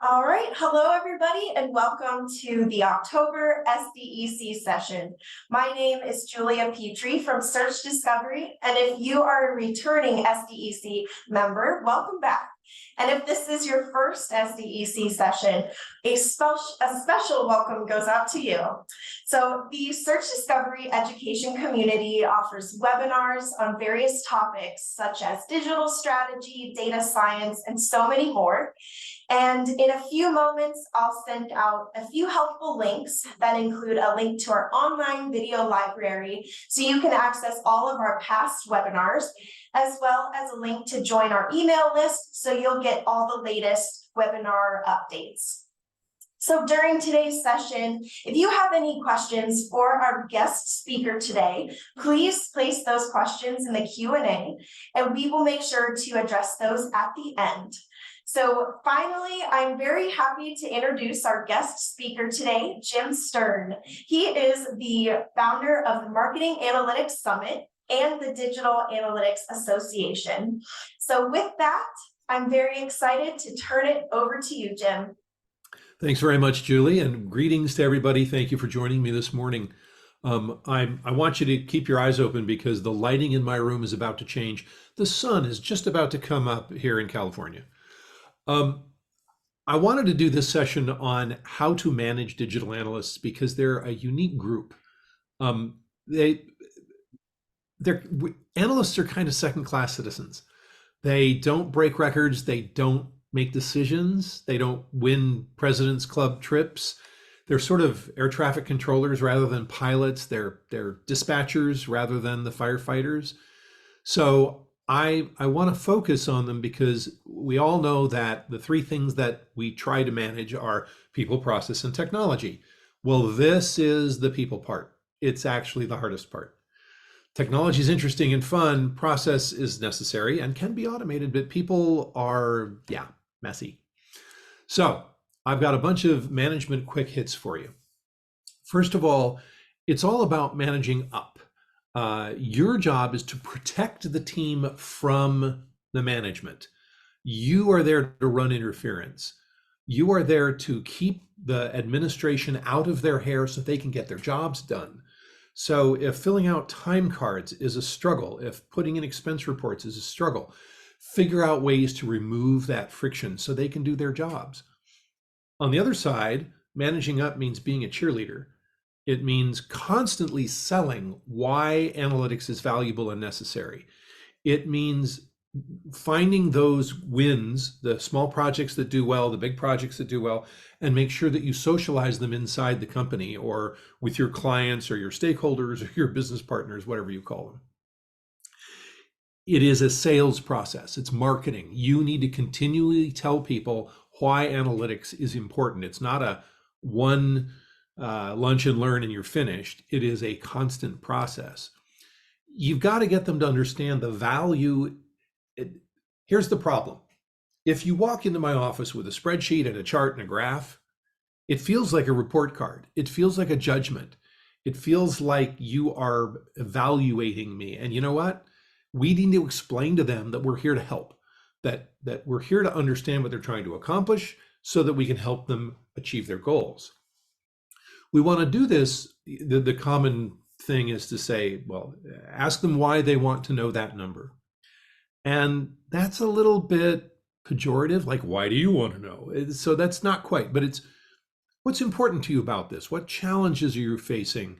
All right, hello everybody and welcome to the October SDEC session. My name is Julia Petrie from Search Discovery, and if you are a returning SDEC member, welcome back. And if this is your first SDEC session, a special welcome goes out to you. So the Search Discovery education community offers webinars on various topics such as digital strategy, data science, and so many more. And in a few moments, I'll send out a few helpful links that include a link to our online video library so you can access all of our past webinars, as well as a link to join our email list so you'll get all the latest webinar updates. So during today's session, if you have any questions for our guest speaker today, please place those questions in the Q&A, and we will make sure to address those at the end. So finally, I'm very happy to introduce our guest speaker today, Jim Sterne. He is the founder of the Marketing Analytics Summit and the Digital Analytics Association. So with that, I'm very excited to turn it over to you, Jim. Thanks very much, Julie, and greetings to everybody. Thank you for joining me this morning. I want you to keep your eyes open because the lighting in my room is about to change. The sun is just about to come up here in California. I wanted to do this session on how to manage digital analysts because they're a unique group. Analysts are kind of second-class citizens. They don't break records. They don't make decisions. They don't win President's Club trips. They're sort of air traffic controllers rather than pilots. They're dispatchers rather than the firefighters. So I want to focus on them because we all know that the three things that we try to manage are people, process, and technology. Well, this is the people part. It's actually the hardest part. Technology is interesting and fun. Process is necessary and can be automated, but people are, messy. So I've got a bunch of management quick hits for you. First of all, it's all about managing up. Your job is to protect the team from the management. You are there to run interference. You are there to keep the administration out of their hair so they can get their jobs done. So if filling out time cards is a struggle, if putting in expense reports is a struggle, figure out ways to remove that friction so they can do their jobs. On the other side, managing up means being a cheerleader. It means constantly selling why analytics is valuable and necessary. It means finding those wins, the small projects that do well, the big projects that do well, and make sure that you socialize them inside the company or with your clients or your stakeholders or your business partners, whatever you call them. It is a sales process. It's marketing. You need to continually tell people why analytics is important. It's not a one lunch and learn and you're finished. It is a constant process. You've got to get them to understand the value. Here's the problem. If you walk into my office with a spreadsheet and a chart and a graph, it feels like a report card. It feels like a judgment. It feels like you are evaluating me. And you know what? We need to explain to them that we're here to help, that we're here to understand what they're trying to accomplish so that we can help them achieve their goals. We want to do this. The common thing is to say, well, ask them why they want to know that number. And that's a little bit pejorative, like, why do you want to know? So that's not quite, but it's what's important to you about this? What challenges are you facing?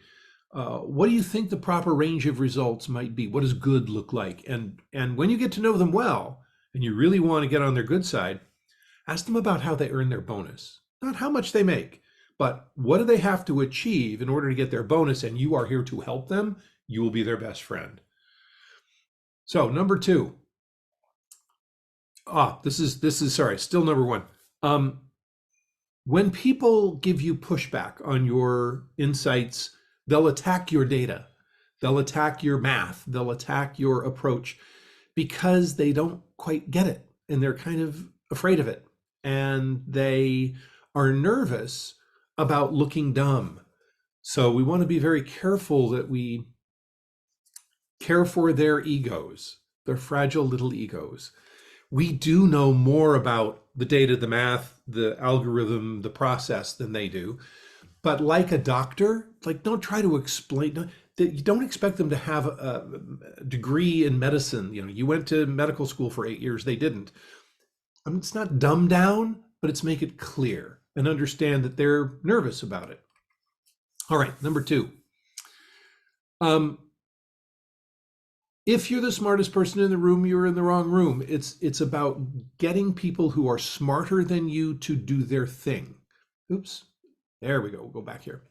What do you think the proper range of results might be? What does good look like? And when you get to know them well, and you really want to get on their good side, ask them about how they earn their bonus. Not how much they make, but what do they have to achieve in order to get their bonus, and you are here to help them. You will be their best friend. So number two. This is sorry, still number one. When people give you pushback on your insights, they'll attack your data. They'll attack your math. They'll attack your approach because they don't quite get it and they're kind of afraid of it. And they are nervous about looking dumb. So we want to be very careful that we care for their egos, their fragile little egos. We do know more about the data, the math, the algorithm, the process than they do. But like a doctor, like don't try to explain. You don't expect them to have a degree in medicine. You know, you went to medical school for 8 years. They didn't. I mean, it's not dumb down, but it's make it clear and understand that they're nervous about it. All right, number two. If you're the smartest person in the room, you're in the wrong room. It's about getting people who are smarter than you to do their thing. Oops, there we go. We'll go back here.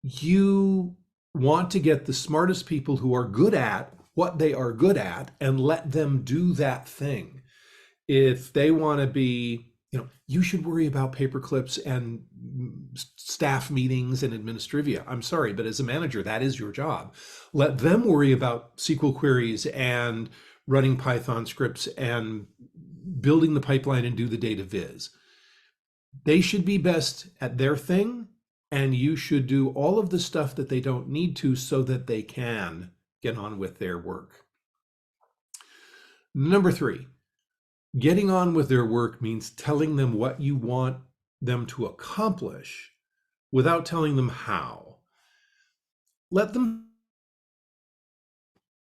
You want to get the smartest people who are good at what they are good at and let them do that thing. If they want to be, you should worry about paper clips and staff meetings and administrivia. I'm sorry, but as a manager, that is your job. Let them worry about SQL queries and running Python scripts and building the pipeline and do the data viz. They should be best at their thing, and you should do all of the stuff that they don't need to so that they can get on with their work. Number three, getting on with their work means telling them what you want them to accomplish without telling them how. Let them,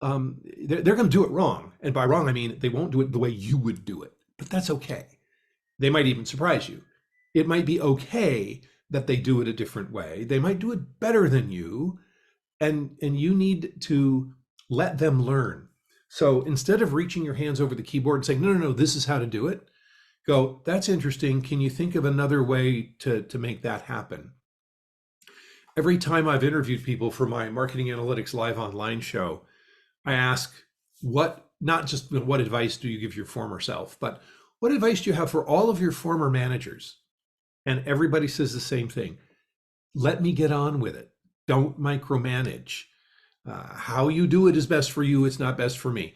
they're going to do it wrong. And by wrong, I mean they won't do it the way you would do it, but that's okay. They might even surprise you. It might be okay that they do it a different way. They might do it better than you, and you need to let them learn. So instead of reaching your hands over the keyboard and saying, no, this is how to do it, go, that's interesting. Can you think of another way to make that happen? Every time I've interviewed people for my Marketing Analytics Live Online show, I ask not just what advice do you give your former self, but what advice do you have for all of your former managers? And everybody says the same thing. Let me get on with it. Don't micromanage. How you do it is best for you. It's not best for me.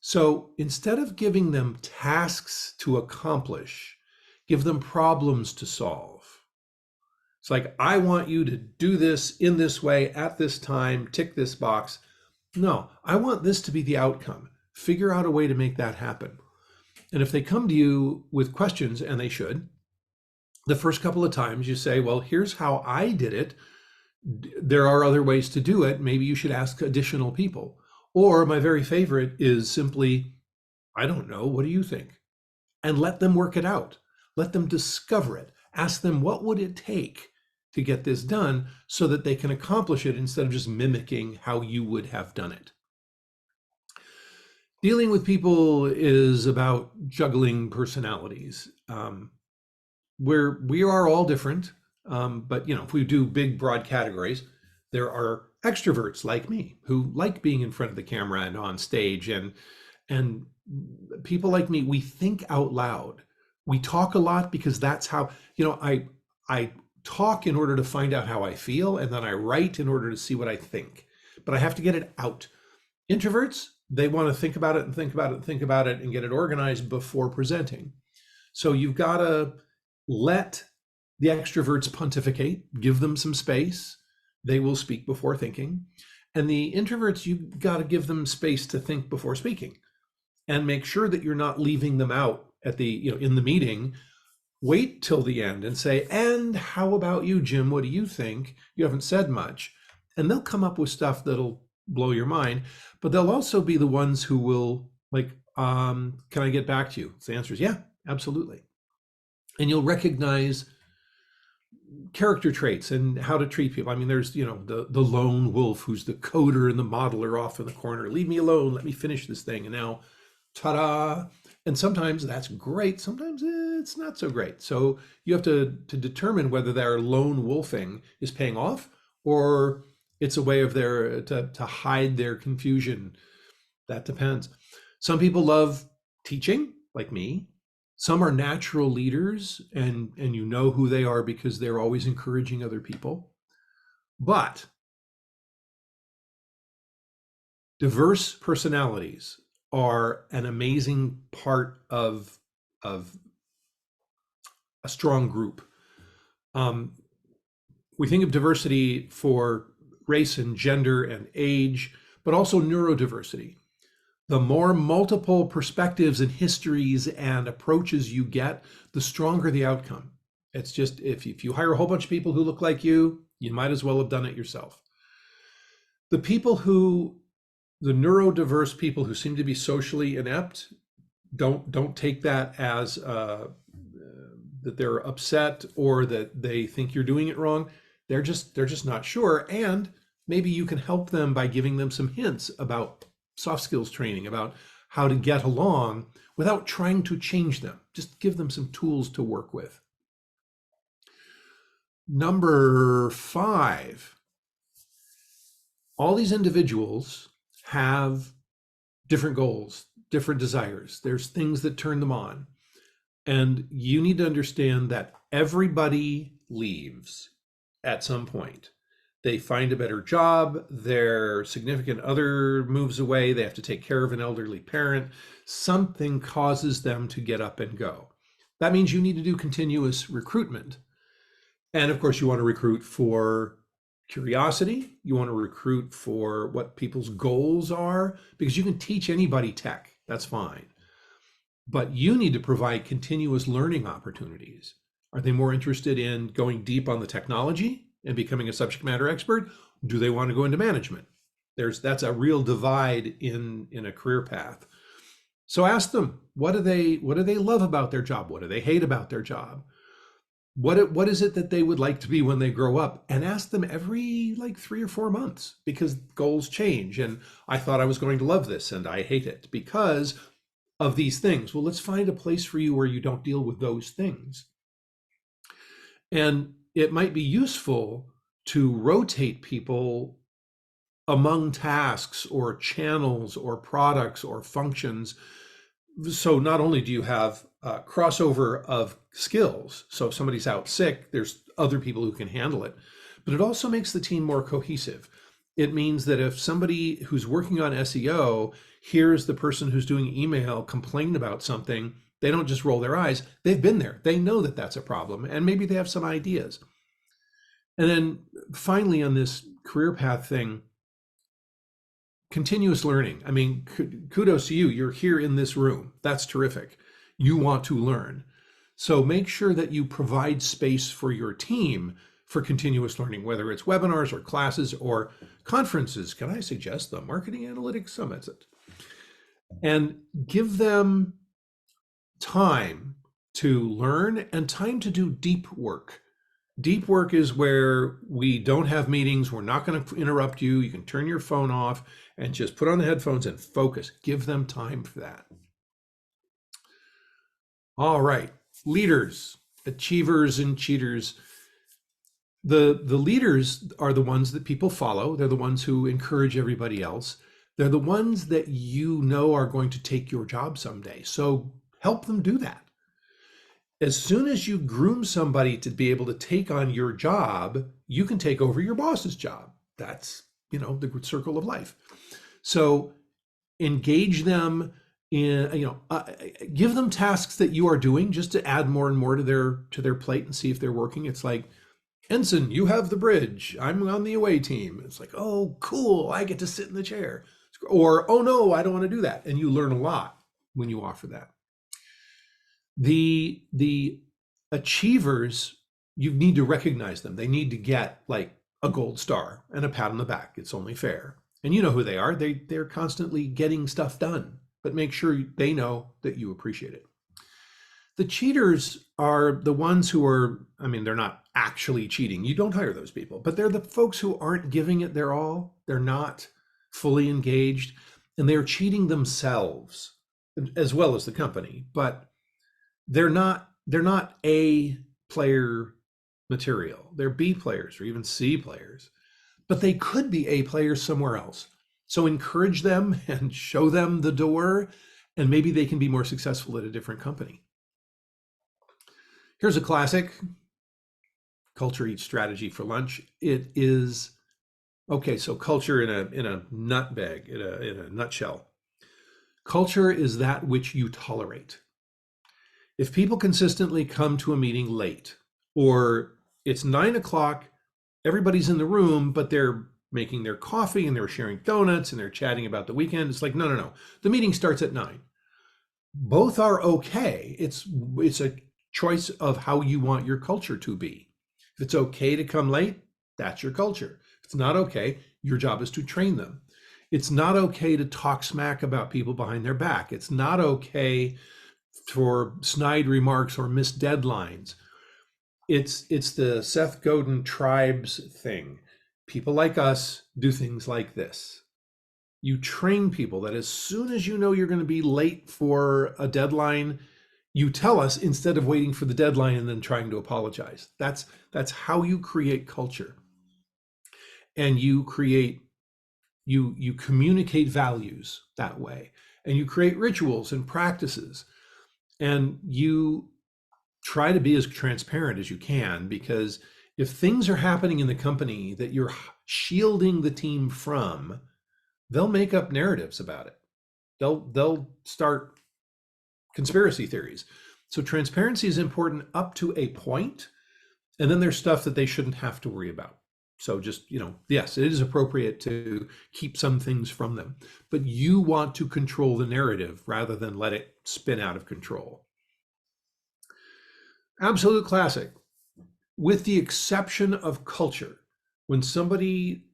So instead of giving them tasks to accomplish, give them problems to solve. It's like, I want you to do this in this way at this time, tick this box. No, I want this to be the outcome. Figure out a way to make that happen. And if they come to you with questions, and they should, the first couple of times you say, well, here's how I did it. There are other ways to do it. Maybe you should ask additional people. Or my very favorite is simply, I don't know, what do you think? And let them work it out. Let them discover it. Ask them, what would it take to get this done so that they can accomplish it instead of just mimicking how you would have done it. Dealing with people is about juggling personalities. We are all different, but if we do big, broad categories, there are extroverts like me who like being in front of the camera and on stage, and people like me, we think out loud. We talk a lot because that's how, I talk in order to find out how I feel, and then I write in order to see what I think, but I have to get it out. Introverts, they want to think about it and think about it and think about it and get it organized before presenting. So you've got to let the extroverts pontificate, give them some space. They will speak before thinking. And the introverts, you've got to give them space to think before speaking, and make sure that you're not leaving them out at the, in the meeting. Wait till the end and say, and how about you, Jim? What do you think? You haven't said much. And they'll come up with stuff that'll blow your mind, but they'll also be the ones who will can I get back to you? So the answer is yeah, absolutely. And you'll recognize character traits and how to treat people. I mean, there's, the lone wolf who's the coder and the modeler off in the corner. Leave me alone. Let me finish this thing. And now, ta-da. And sometimes that's great. Sometimes it's not so great. So you have to determine whether their lone wolfing is paying off or it's a way of to hide their confusion. That depends. Some people love teaching, like me. Some are natural leaders, and you know who they are because they're always encouraging other people. But diverse personalities are an amazing part of a strong group. We think of diversity for race and gender and age, but also neurodiversity. The more multiple perspectives and histories and approaches you get, the stronger the outcome. It's just, if you hire a whole bunch of people who look like you might as well have done it yourself. The neurodiverse people who seem to be socially inept, don't take that as that they're upset or that they think you're doing it wrong. They're just not sure. And maybe you can help them by giving them some hints about soft skills training, about how to get along without trying to change them. Just give them some tools to work with. Number 5, all these individuals have different goals, different desires. There's things that turn them on. And you need to understand that everybody leaves at some point. They find a better job, their significant other moves away, they have to take care of an elderly parent. Something causes them to get up and go. That means you need to do continuous recruitment. And of course, you want to recruit for curiosity. You want to recruit for what people's goals are, because you can teach anybody tech. That's fine. But you need to provide continuous learning opportunities. Are they more interested in going deep on the technology and becoming a subject matter expert? Do they want to go into management? That's a real divide in a career path. So ask them, what do they love about their job? What do they hate about their job? What is it that they would like to be when they grow up? And ask them every 3 or 4 months, because goals change. And I thought I was going to love this and I hate it because of these things. Well, let's find a place for you where you don't deal with those things. And it might be useful to rotate people among tasks or channels or products or functions. So not only do you have crossover of skills, so if somebody's out sick, there's other people who can handle it, but it also makes the team more cohesive. It means that if somebody who's working on SEO hears the person who's doing email complain about something, they don't just roll their eyes. They've been there. They know that that's a problem, and maybe they have some ideas. And then finally, on this career path thing, continuous learning. I mean, kudos to you. You're here in this room. That's terrific. You want to learn. So make sure that you provide space for your team for continuous learning, whether it's webinars or classes or conferences. Can I suggest the Marketing Analytics Summit? And give them time to learn and time to do deep work. Deep work is where we don't have meetings. We're not going to interrupt you. You can turn your phone off and just put on the headphones and focus. Give them time for that. All right, leaders, achievers, and cheaters. The leaders are the ones that people follow. They're the ones who encourage everybody else. They're the ones that you know are going to take your job someday. So help them do that. As soon as you groom somebody to be able to take on your job, you can take over your boss's job. That's, the circle of life. So engage them in, give them tasks that you are doing just to add more and more to their plate and see if they're working. It's like, Ensign, you have the bridge. I'm on the away team. It's like, oh, cool. I get to sit in the chair. Or, oh no, I don't want to do that. And you learn a lot when you offer that. The achievers, you need to recognize them. They need to get like a gold star and a pat on the back. It's only fair. And you know who they are. They're constantly getting stuff done, but make sure they know that you appreciate it. The cheaters are the ones who are, they're not actually cheating. You don't hire those people, but they're the folks who aren't giving it their all. They're not fully engaged, and they're cheating themselves as well as the company, but they're not A player material. They're B players or even C players, but they could be A players somewhere else. So encourage them and show them the door, and maybe they can be more successful at a different company. Here's a classic: culture eats strategy for lunch. It is, okay, so culture in a nutbag, in a nutshell. Culture is that which you tolerate. If people consistently come to a meeting late, or it's 9 o'clock, everybody's in the room, but they're making their coffee and they're sharing donuts and they're chatting about the weekend. It's like, no, no, no. The meeting starts at 9. Both are okay. It's a choice of how you want your culture to be. If it's okay to come late, that's your culture. If it's not okay, your job is to train them. It's not okay to talk smack about people behind their back. It's not okay for snide remarks or missed deadlines. It's the Seth Godin tribes thing. People like us do things like this. You train people that as soon as you know you're going to be late for a deadline, you tell us instead of waiting for the deadline and then trying to apologize. That's how you create culture. And you communicate values that way. And you create rituals and practices. And you try to be as transparent as you can, because if things are happening in the company that you're shielding the team from, they'll make up narratives about it. They'll start conspiracy theories. So transparency is important up to a point, and then there's stuff that they shouldn't have to worry about. So just, yes, it is appropriate to keep some things from them, but you want to control the narrative rather than let it spin out of control. Absolute classic. With the exception of culture, when somebody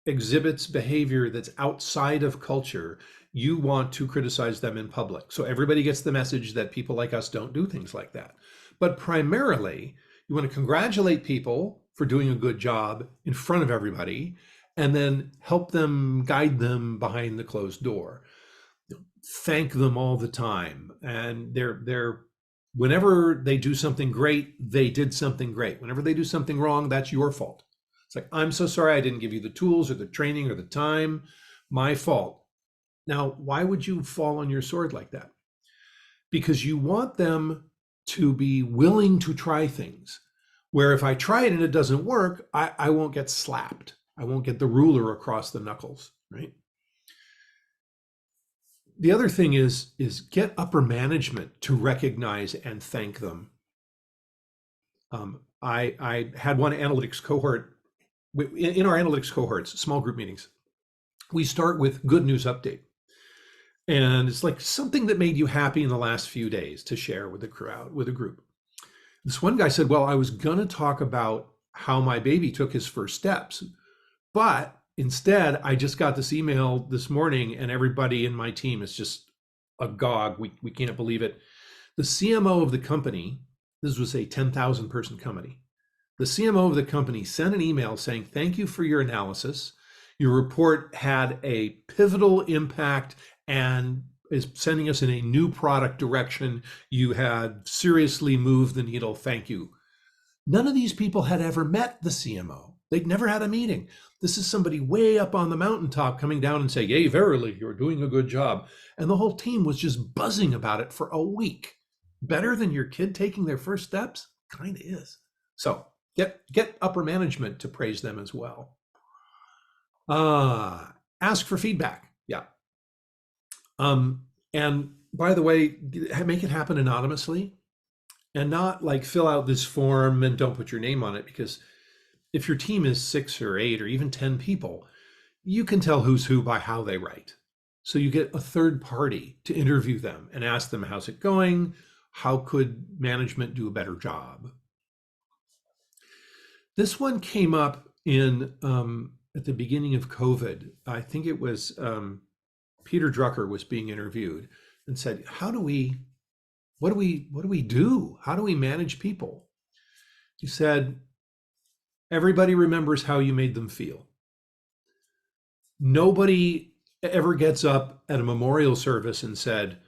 exhibits behavior that's outside of culture, you want to criticize them in public. So everybody gets the message that people like us don't do things like that. But primarily, you want to congratulate people for doing a good job in front of everybody, and then help them, guide them behind the closed door. Thank them all the time. And they're whenever they do something great, they did something great. Whenever they do something wrong, that's your fault. It's like, I'm so sorry I didn't give you the tools or the training or the time. My fault. Now, why would you fall on your sword like that? Because you want them to be willing to try things, where if I try it and it doesn't work, I won't get slapped. I won't get the ruler across the knuckles, right? The other thing is get upper management to recognize and thank them. I had one analytics cohort. In our analytics cohorts, small group meetings, we start with good news update. And it's like something that made you happy in the last few days to share with the crowd, with a group. This one guy said, well, I was going to talk about how my baby took his first steps, but instead, I just got this email this morning and everybody in my team is just agog. We can't believe it. The CMO of the company, this was a 10,000 person company. The CMO of the company sent an email saying, thank you for your analysis. Your report had a pivotal impact and is sending us in a new product direction. You had seriously moved the needle. Thank you. None of these people had ever met the CMO. They'd never had a meeting. This is somebody way up on the mountaintop coming down and saying, yea, verily, you're doing a good job. And the whole team was just buzzing about it for a week. Better than your kid taking their first steps? Kind of is. So get upper management to praise them as well. Ask for feedback. Yeah. And by the way, make it happen anonymously and not like fill out this form and don't put your name on it, because if your team is 6 or 8 or even 10 people, you can tell who's who by how they write. So you get a third party to interview them and ask them, how's it going? How could management do a better job? This one came up in at the beginning of COVID. I think it was Peter Drucker was being interviewed and said, what do we do? How do we manage people? He said, everybody remembers how you made them feel. Nobody ever gets up at a memorial service and said,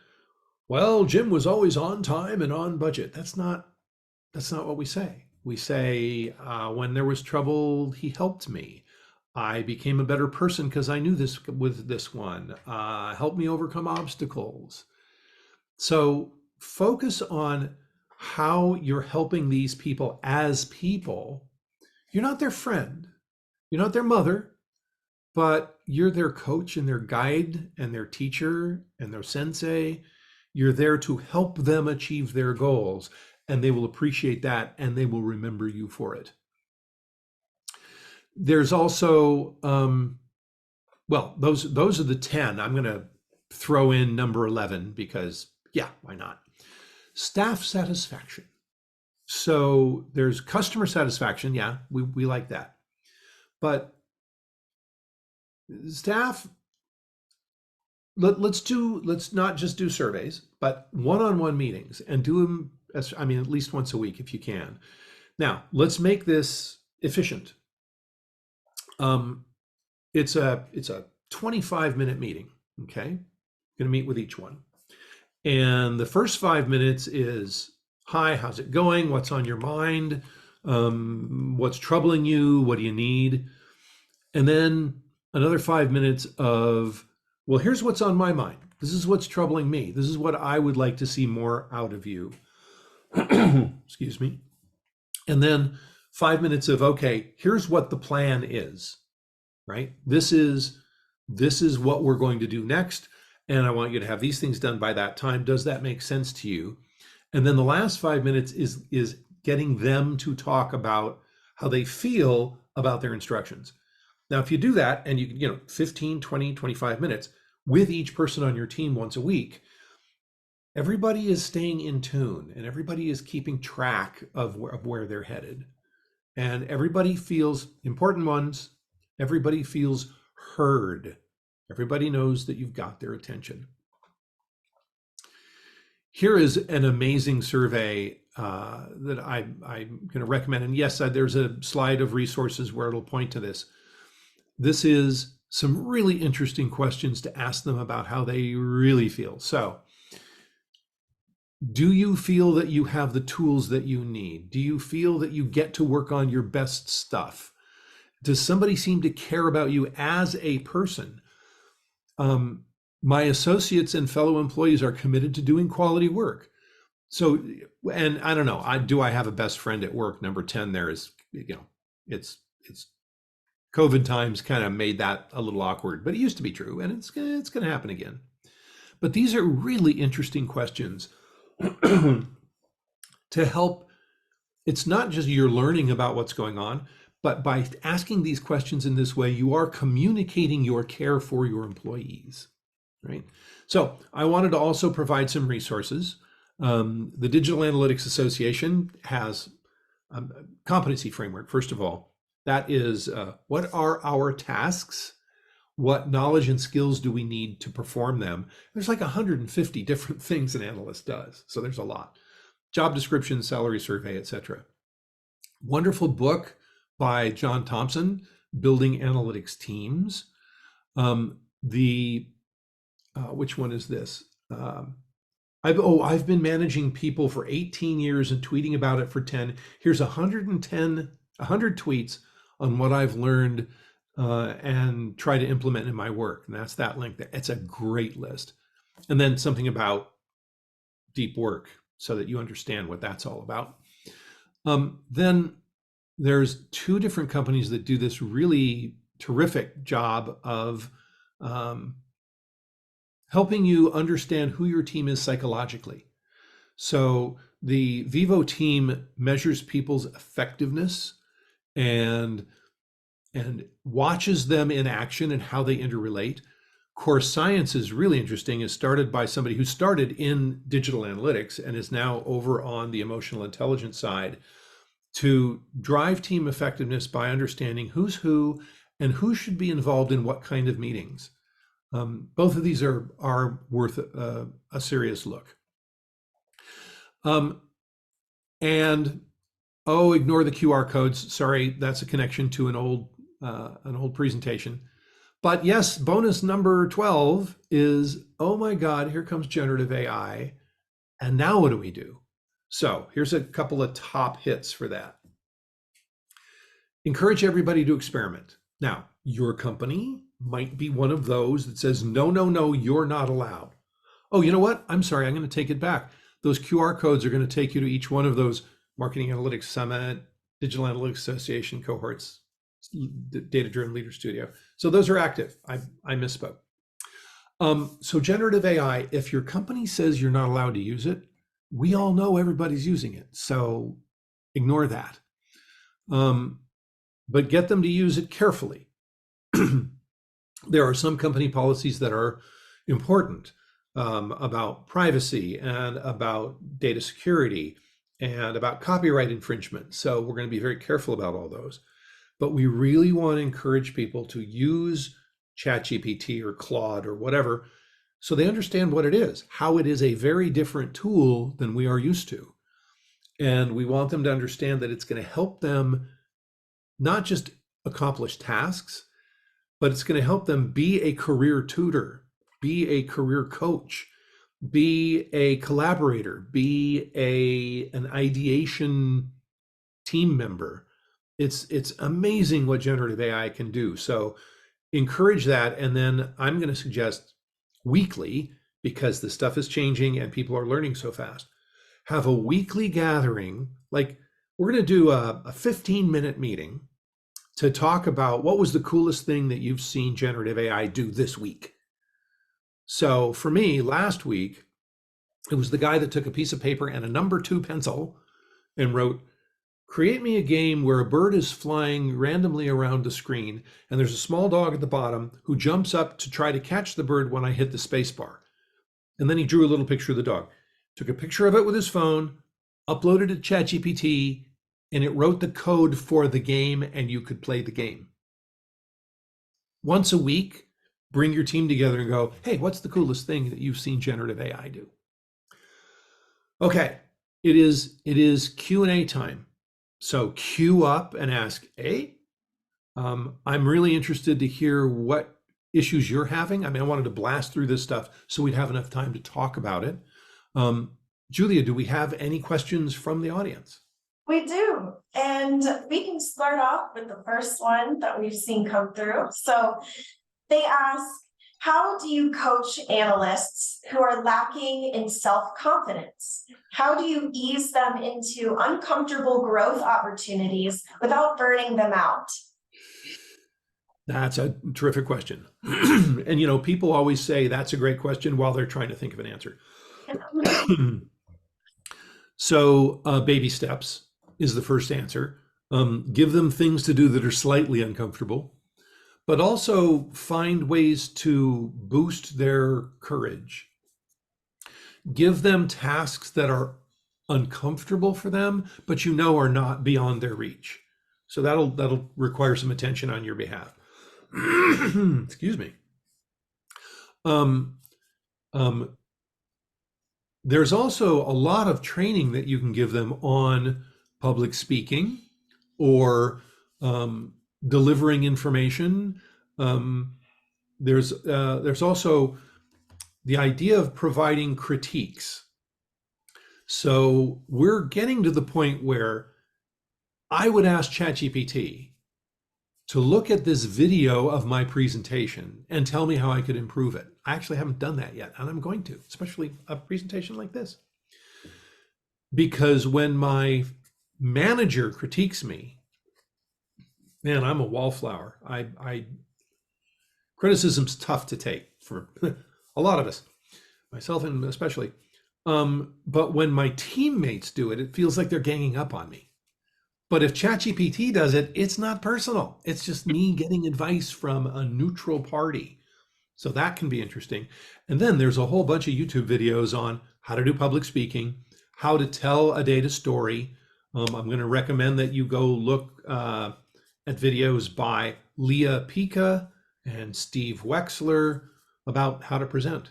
well, Jim was always on time and on budget. That's not what we say. We say, when there was trouble, he helped me. I became a better person because I knew this with this one. Help me overcome obstacles. So focus on how you're helping these people as people. You're not their friend. You're not their mother, but you're their coach and their guide and their teacher and their sensei. You're there to help them achieve their goals, and they will appreciate that and they will remember you for it. There's also, well, those are the 10. I'm going to throw in number 11 because, yeah, why not? Staff satisfaction. So there's customer satisfaction. Yeah, we like that. But staff, let's not just do surveys, but one-on-one meetings, and do them, I mean, at least once a week if you can. Now, let's make this efficient. It's a 25-minute meeting, okay? Going to meet with each one. And the first 5 minutes is, hi, how's it going? What's on your mind? What's troubling you? What do you need? And then another 5 minutes of, well, here's what's on my mind. This is what's troubling me. This is what I would like to see more out of you. Excuse me. And then 5 minutes of, okay, here's what the plan is, right? This is what we're going to do next. And I want you to have these things done by that time. Does that make sense to you? And then the last 5 minutes is getting them to talk about how they feel about their instructions. Now, if you do that and you know, 15, 20, 25 minutes with each person on your team once a week, everybody is staying in tune and everybody is keeping track of where they're headed. And everybody feels, important ones, everybody feels heard. Everybody knows that you've got their attention. Here is an amazing survey that I'm going to recommend. And yes, there's a slide of resources where it'll point to this. This is some really interesting questions to ask them about how they really feel. So, do you feel that you have the tools that you need? Do you feel that you get to work on your best stuff? Does somebody seem to care about you as a person? My associates and fellow employees are committed to doing quality work. So, and I don't know, do I have a best friend at work? Number 10 there is, you know, it's COVID times kind of made that a little awkward, but it used to be true, and it's going to happen again. But these are really interesting questions to help. It's not just you're learning about what's going on, but by asking these questions in this way, you are communicating your care for your employees, right? So I wanted to also provide some resources. The Digital Analytics Association has a competency framework, first of all. That is, what are our tasks? What knowledge and skills do we need to perform them? There's like 150 different things an analyst does. So there's a lot. Job description, salary survey, etc. Wonderful book by John Thompson, Building Analytics Teams. Which one is this? I've been managing people for 18 years and tweeting about it for 10. Here's 100 tweets on what I've learned and try to implement in my work. And that's that link there. It's a great list. And then something about deep work so that you understand what that's all about. Then there's 2 different companies that do this really terrific job of helping you understand who your team is psychologically. So the Vivo team measures people's effectiveness and watches them in action and how they interrelate. Core Science is really interesting. It's started by somebody who started in digital analytics and is now over on the emotional intelligence side to drive team effectiveness by understanding who's who and who should be involved in what kind of meetings. Both of these are worth a serious look. And ignore the QR codes. Sorry, that's a connection to an old presentation. But yes, bonus number 12 is, oh my God, here comes generative AI. And now what do we do? So here's a couple of top hits for that. Encourage everybody to experiment. Now, your company might be one of those that says, no, no, no, you're not allowed. Oh, you know what? I'm sorry, I'm going to take it back. Those QR codes are going to take you to each one of those Marketing Analytics Summit, Digital Analytics Association cohorts, Data-Driven Leader Studio. So those are active. I misspoke. So generative AI, if your company says you're not allowed to use it, we all know everybody's using it. So ignore that. but get them to use it carefully. There are some company policies that are important about privacy and about data security and about copyright infringement. So we're going to be very careful about all those. But we really want to encourage people to use ChatGPT or Claude or whatever so they understand what it is, how it is a very different tool than we are used to. And we want them to understand that it's going to help them not just accomplish tasks, but it's going to help them be a career tutor, be a career coach, be a collaborator, be an ideation team member. It's amazing what generative AI can do. So encourage that. And then I'm going to suggest weekly, because the stuff is changing and people are learning so fast, have a weekly gathering. Like we're going to do a 15-minute meeting to talk about what was the coolest thing that you've seen generative AI do this week. So for me, last week, it was the guy that took a piece of paper and a number 2 pencil and wrote, create me a game where a bird is flying randomly around the screen and there's a small dog at the bottom who jumps up to try to catch the bird when I hit the space bar. And then he drew a little picture of the dog, took a picture of it with his phone, uploaded it to ChatGPT, and it wrote the code for the game and you could play the game. Once a week, bring your team together and go, hey, what's the coolest thing that you've seen generative AI do? Okay, it is Q&A time. So queue up and ask, hey, I'm really interested to hear what issues you're having. I mean, I wanted to blast through this stuff so we'd have enough time to talk about it. Julia, do we have any questions from the audience? We do, and we can start off with the first one that we've seen come through. So they ask, how do you coach analysts who are lacking in self-confidence? How do you ease them into uncomfortable growth opportunities without burning them out? That's a terrific question. And people always say that's a great question while they're trying to think of an answer. So baby steps is the first answer. Give them things to do that are slightly uncomfortable, but also find ways to boost their courage. Give them tasks that are uncomfortable for them, but are not beyond their reach. So that'll require some attention on your behalf. Excuse me. There's also a lot of training that you can give them on public speaking or delivering information. There's also the idea of providing critiques. So we're getting to the point where I would ask ChatGPT to look at this video of my presentation and tell me how I could improve it. I actually haven't done that yet, and I'm going to, especially a presentation like this. Because when my manager critiques me, man, I'm a wallflower. Criticism's tough to take for a lot of us, myself and especially. But when my teammates do it, it feels like they're ganging up on me. But if ChatGPT does it, it's not personal. It's just me getting advice from a neutral party. So that can be interesting. And then there's a whole bunch of YouTube videos on how to do public speaking, how to tell a data story. I'm going to recommend that you go look at videos by Leah Pika and Steve Wexler about how to present.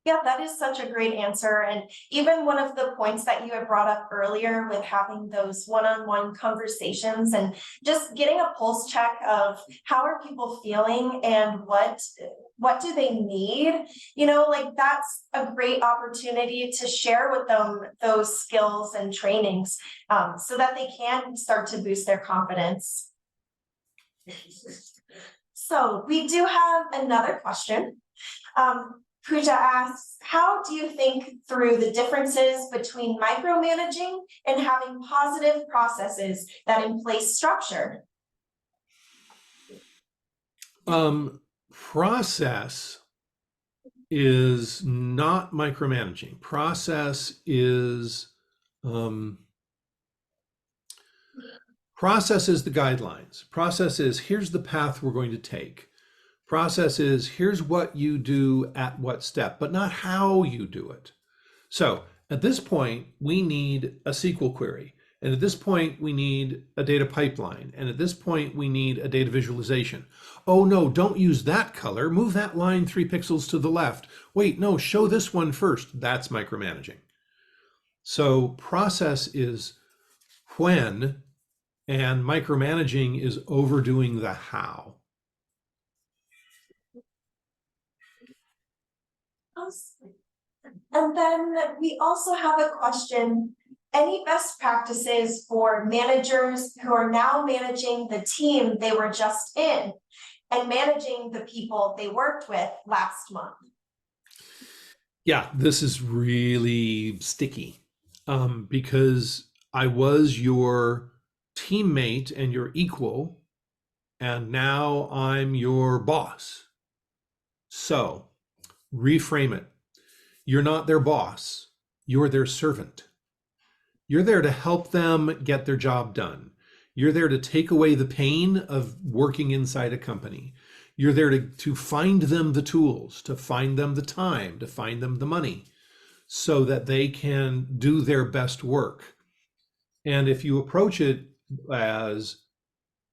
Yeah, that is such a great answer. And even one of the points that you had brought up earlier with having those one-on-one conversations and just getting a pulse check of how are people feeling and what do they need, like that's a great opportunity to share with them those skills and trainings so that they can start to boost their confidence. So we do have another question. Pooja asks, how do you think through the differences between micromanaging and having positive processes that in place structure? Process is not micromanaging. Process is Process is the guidelines. Process is here's the path we're going to take. Process is here's what you do at what step, but not how you do it. So at this point, we need a SQL query. And at this point, we need a data pipeline. And at this point, we need a data visualization. Oh no, don't use that color. Move that line 3 pixels to the left. Wait, no, show this one first. That's micromanaging. So process is when, and micromanaging is overdoing the how. And then we also have a question. Any best practices for managers who are now managing the team they were just in and managing the people they worked with last month? Yeah, this is really sticky because I was your teammate and your equal, and now I'm your boss. So reframe it. You're not their boss, you're their servant. You're there to help them get their job done. You're there to take away the pain of working inside a company. You're there to find them the tools, to find them the time, to find them the money so that they can do their best work. And if you approach it as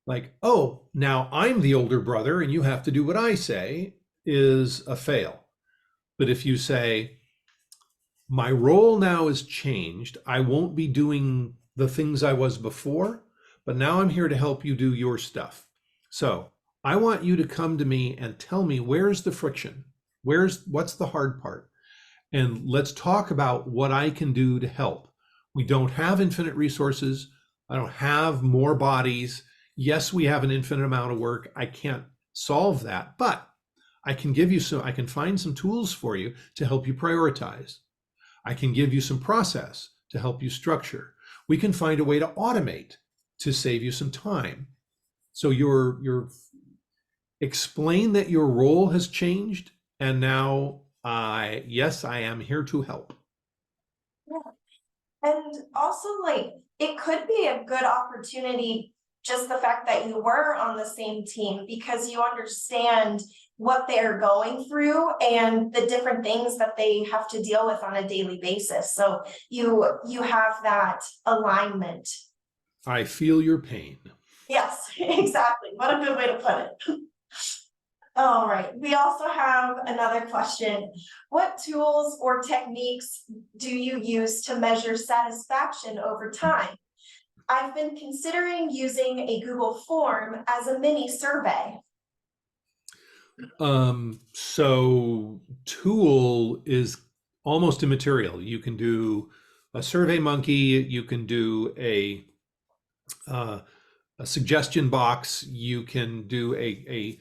like, oh, now I'm the older brother and you have to do what I say, is a fail. But if you say, my role now has changed. I won't be doing the things I was before, but now I'm here to help you do your stuff. So I want you to come to me and tell me where's the friction? What's the hard part? And let's talk about what I can do to help. We don't have infinite resources. I don't have more bodies. Yes, we have an infinite amount of work. I can't solve that, but I can find some tools for you to help you prioritize. I can give you some process to help you structure. We can find a way to automate to save you some time. So you're explain that your role has changed, and now yes, I am here to help. Yeah. And also, like, it could be a good opportunity, just the fact that you were on the same team, because you understand what they're going through and the different things that they have to deal with on a daily basis. So you have that alignment. I feel your pain. Yes, exactly. What a good way to put it. All right, we also have another question. What tools or techniques do you use to measure satisfaction over time? I've been considering using a Google form as a mini survey. So tool is almost immaterial. You can do a survey monkey, you can do a suggestion box, you can do a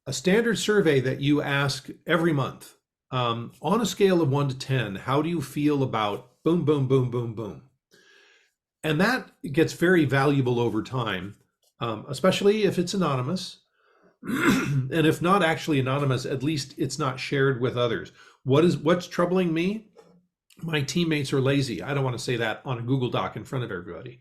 standard survey that you ask every month. On a scale of 1 to 10, how do you feel about boom, boom, boom, boom, boom? And that gets very valuable over time, especially if it's anonymous. And if not actually anonymous, at least it's not shared with others. What's troubling me? My teammates are lazy. I don't want to say that on a Google Doc in front of everybody.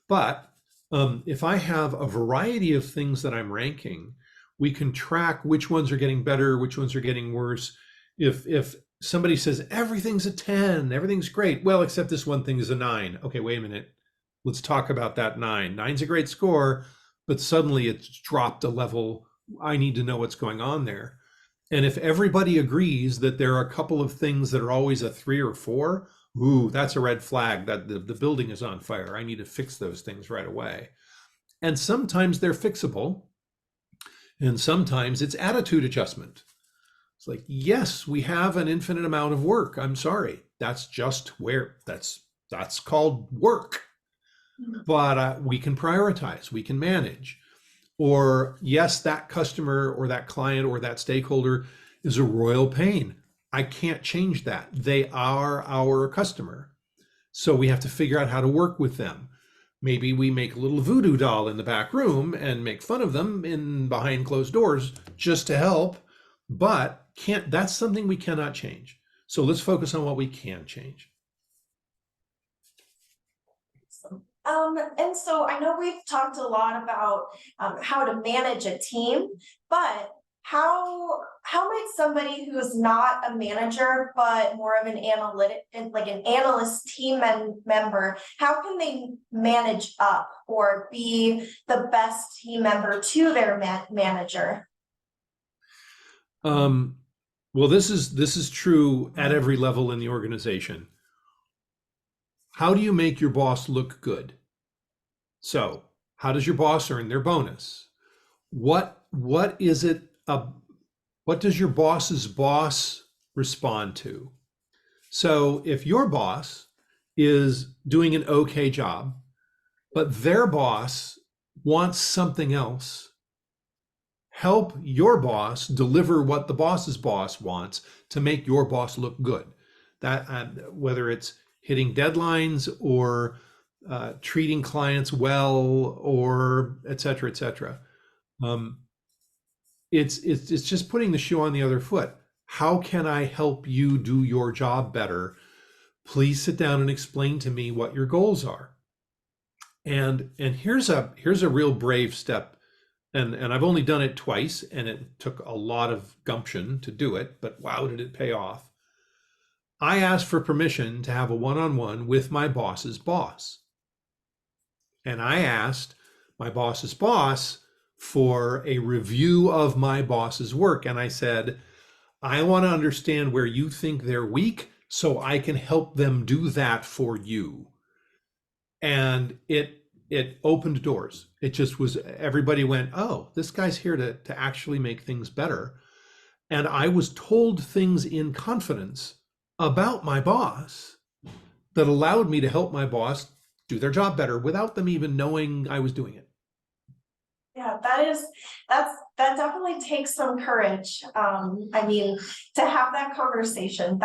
But if I have a variety of things that I'm ranking, we can track which ones are getting better, which ones are getting worse. If somebody says everything's a 10, everything's great, well, except this one thing is a 9. Okay, wait a minute. Let's talk about that 9. 9's a great score, but suddenly it's dropped a level. I need to know what's going on there. And if everybody agrees that there are a couple of things that are always a 3 or 4, ooh, that's a red flag that the building is on fire. I need to fix those things right away. And sometimes they're fixable. And sometimes it's attitude adjustment. It's like, yes, we have an infinite amount of work. I'm sorry. That's just where that's called work. But we can prioritize, we can manage. Or yes, that customer or that client or that stakeholder is a royal pain. I can't change that. They are our customer. So we have to figure out how to work with them. Maybe we make a little voodoo doll in the back room and make fun of them in behind closed doors just to help, but that's something we cannot change. So let's focus on what we can change. And so I know we've talked a lot about how to manage a team, but how might somebody who's not a manager but more of an like an analyst member, how can they manage up or be the best team member to their manager? Well, this is true at every level in the organization. How do you make your boss look good? So, how does your boss earn their bonus? What is it? What does your boss's boss respond to? So, if your boss is doing an okay job, but their boss wants something else, help your boss deliver what the boss's boss wants to make your boss look good. That whether it's hitting deadlines or treating clients well, or et cetera, et cetera. It's just putting the shoe on the other foot. How can I help you do your job better? Please sit down and explain to me what your goals are. And here's a real brave step. And I've only done it twice, and it took a lot of gumption to do it, but wow, did it pay off. I asked for permission to have a one-on-one with my boss's boss. And I asked my boss's boss for a review of my boss's work. And I said, I want to understand where you think they're weak so I can help them do that for you. And it opened doors. It just was, everybody went, oh, this guy's here to actually make things better. And I was told things in confidence about my boss that allowed me to help my boss do their job better without them even knowing I was doing it. Yeah, that definitely takes some courage. I mean, to have that conversation,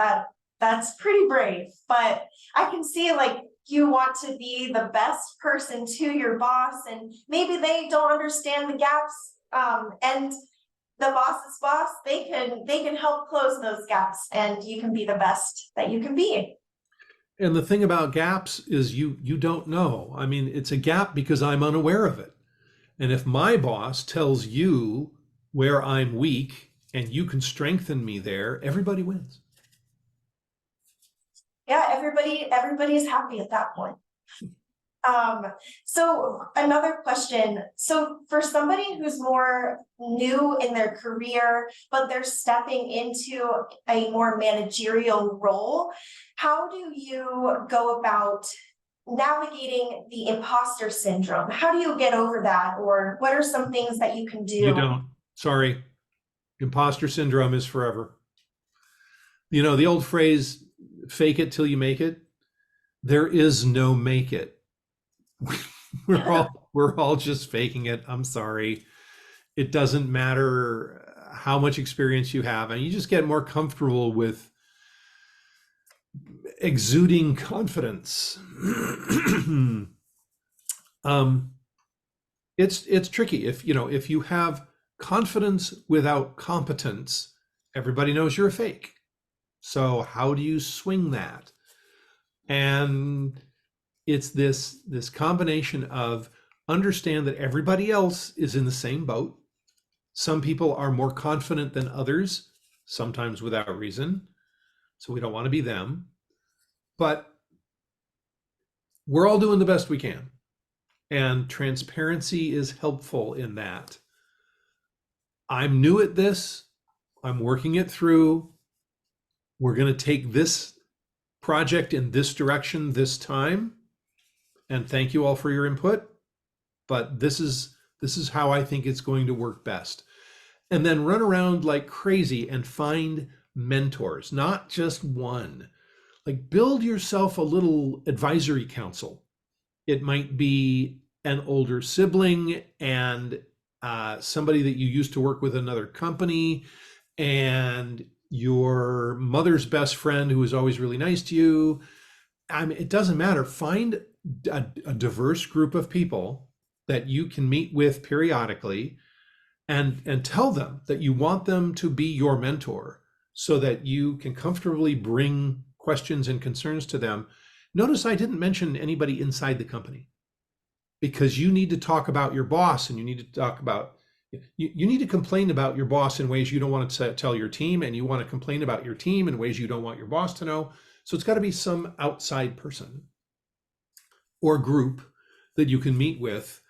that's pretty brave, but I can see like you want to be the best person to your boss, and maybe they don't understand the gaps, and the boss's boss, they can help close those gaps, and you can be the best that you can be. And the thing about gaps is you don't know. I mean, it's a gap because I'm unaware of it. And if my boss tells you where I'm weak and you can strengthen me there, everybody wins. Yeah, everybody's happy at that point. So another question. So for somebody who's more new in their career, but they're stepping into a more managerial role, how do you go about navigating the imposter syndrome? How do you get over that? Or what are some things that you can do? You don't. Sorry. Imposter syndrome is forever. You know, the old phrase, fake it till you make it. There is no make it. We're all just faking it. I'm sorry. It doesn't matter how much experience you have, and you just get more comfortable with exuding confidence. It's tricky. If you have confidence without competence, everybody knows you're a fake. So how do you swing that? And it's this combination of understand that everybody else is in the same boat. Some people are more confident than others, sometimes without reason. So we don't want to be them. But we're all doing the best we can. And transparency is helpful in that. I'm new at this. I'm working it through. We're going to take this project in this direction this time. And thank you all for your input. But this is how I think it's going to work best. And then run around like crazy and find mentors, not just one. Like build yourself a little advisory council. It might be an older sibling and somebody that you used to work with another company, and your mother's best friend who is always really nice to you. I mean, it doesn't matter. Find a diverse group of people that you can meet with periodically and tell them that you want them to be your mentor so that you can comfortably bring questions and concerns to them. Notice I didn't mention anybody inside the company. because you need to talk about your boss, and you need to talk about, you need to complain about your boss in ways you don't want to tell your team, and you want to complain about your team in ways you don't want your boss to know. So it's got to be some outside person or group that you can meet with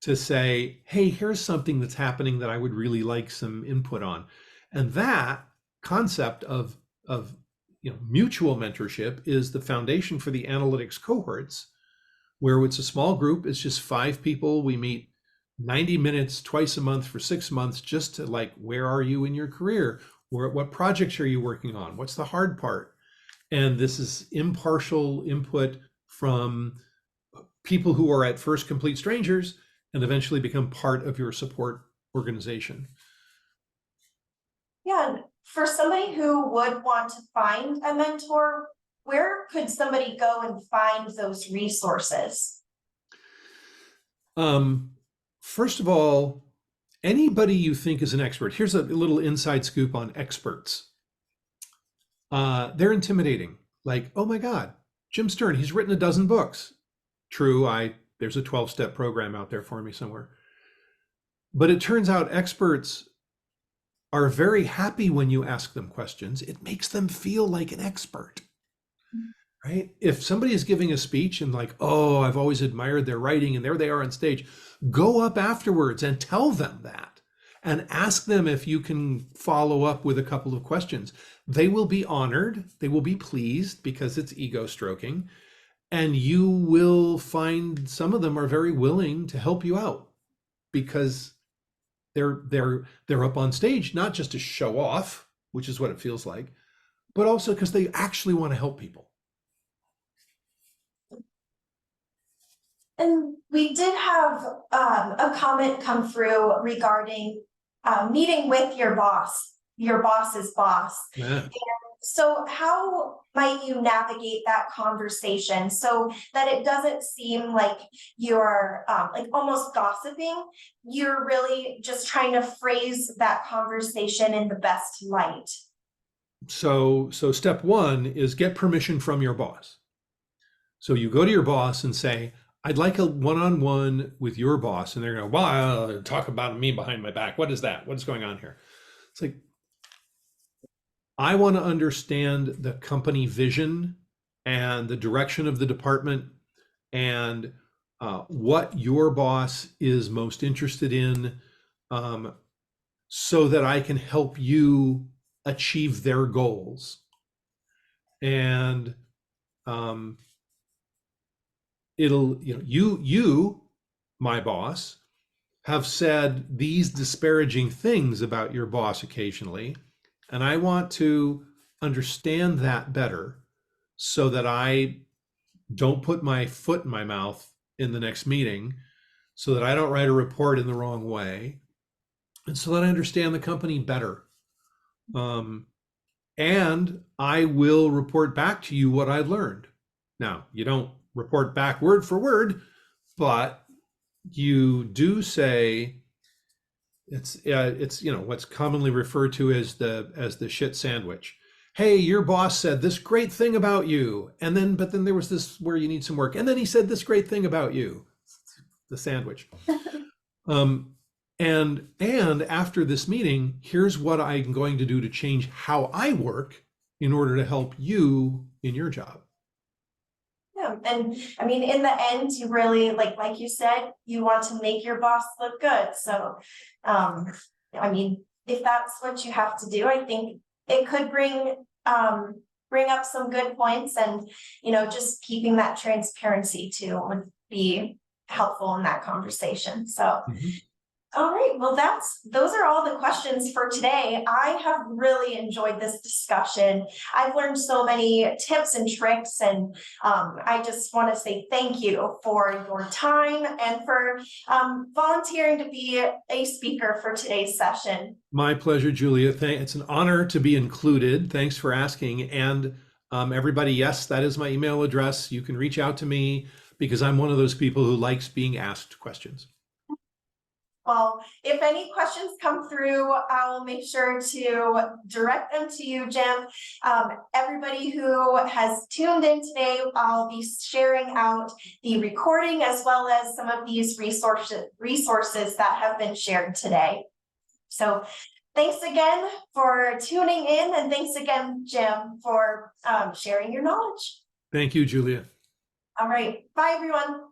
to say, hey, here's something that's happening that I would really like some input on. And that concept of mutual mentorship is the foundation for the analytics cohorts, where it's a small group. It's just 5 people. We meet 90 minutes twice a month for 6 months, just to like, where are you in your career? What projects are you working on? What's the hard part? And this is impartial input from people who are at first complete strangers and eventually become part of your support organization. Yeah, and for somebody who would want to find a mentor, where could somebody go and find those resources? First of all, anybody you think is an expert. Here's a little inside scoop on experts. They're intimidating. Like, oh my God, Jim Sterne, he's written a dozen books. True, there's a 12-step program out there for me somewhere. But it turns out experts are very happy when you ask them questions. It makes them feel like an expert, right? If somebody is giving a speech and like, oh, I've always admired their writing, and there they are on stage, go up afterwards and tell them that and ask them if you can follow up with a couple of questions. They will be honored. They will be pleased because it's ego stroking. And you will find some of them are very willing to help you out because they're up on stage, not just to show off, which is what it feels like, but also because they actually want to help people. And we did have a comment come through regarding meeting with your boss's boss. Yeah. So how might you navigate that conversation so that it doesn't seem like you're like almost gossiping? You're really just trying to phrase that conversation in the best light. So step 1 is get permission from your boss. So you go to your boss and say, I'd like a one-on-one with your boss. And they're going, well, talk about me behind my back. What is that? What is going on here? It's like, I want to understand the company vision and the direction of the department and what your boss is most interested in, so that I can help you achieve their goals. And you, my boss, have said these disparaging things about your boss occasionally. And I want to understand that better so that I don't put my foot in my mouth in the next meeting, so that I don't write a report in the wrong way, and so that I understand the company better. And I will report back to you what I've learned. Now, you don't report back word for word, but you do say, it's what's commonly referred to as the shit sandwich. Hey, your boss said this great thing about you, but then there was this where you need some work, and then he said this great thing about you. The sandwich. And after this meeting, here's what I'm going to do to change how I work in order to help you in your job. Yeah, and I mean, in the end, you really like you said, you want to make your boss look good. So, I mean, if that's what you have to do, I think it could bring up some good points, and just keeping that transparency too would be helpful in that conversation. So. All right, well, those are all the questions for today. I have really enjoyed this discussion. I've learned so many tips and tricks, and I just want to say thank you for your time and for volunteering to be a speaker for today's session. My pleasure, Julia. It's an honor to be included. Thanks for asking. And everybody, yes, that is my email address. You can reach out to me because I'm one of those people who likes being asked questions. Well, if any questions come through, I'll make sure to direct them to you, Jim. Everybody who has tuned in today, I'll be sharing out the recording as well as some of these resources that have been shared today. So thanks again for tuning in, and thanks again, Jim, for sharing your knowledge. Thank you, Julia. All right, bye everyone.